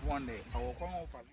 one day. I will come over.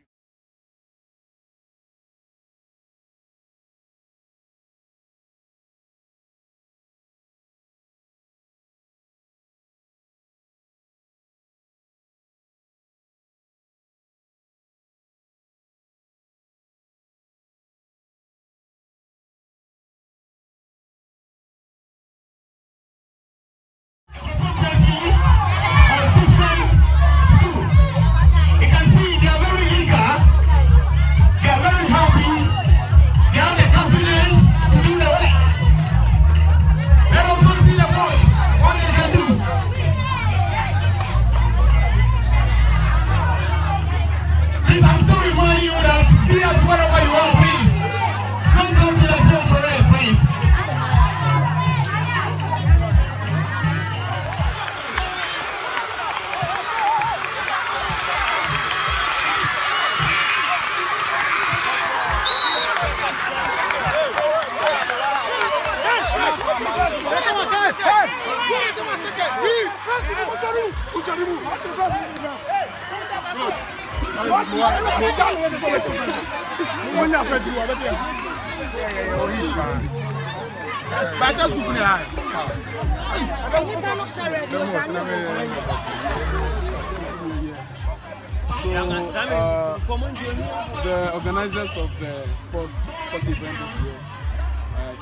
The organizers of the sports event this year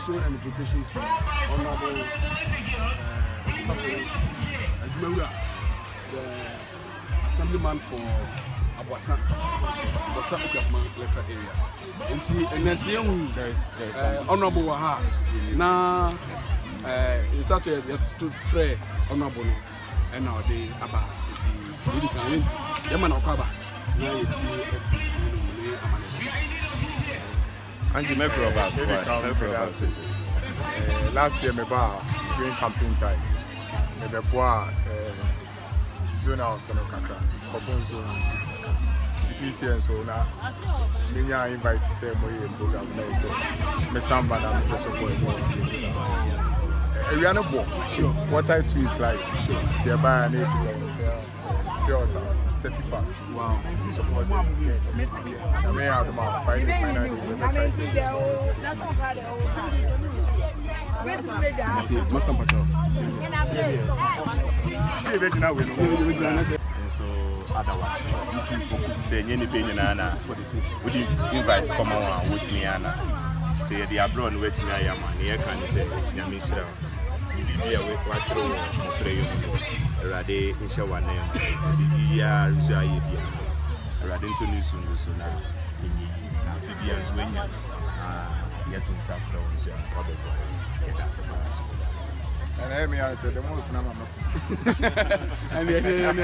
showed an invitation to Honorable the assemblyman for Abuasa letter area. And there's Honorable Waha. Now, in Saturday, to pray Honorable and now they about it. Yaman Okaba. Angie, last year, during campaign time, zone house and Akropong zone. This year, so now, many are invited to say more program. I say, me samba na me support more. We are not born. Sure. What I do is like, sure. Tiaba and 30 pounds. Wow. To support them. Yes. I may have them out. So otherwise, say any pain na for the people. Would you invite come on with me Anna? Say the abroad waiting I am and here can say Yamishra. You be what through you. Rade in show one name. Yeah, Russia Yabia. Radin to New Sun so now. Amphibians when yet to Safra, and I said the most number. And then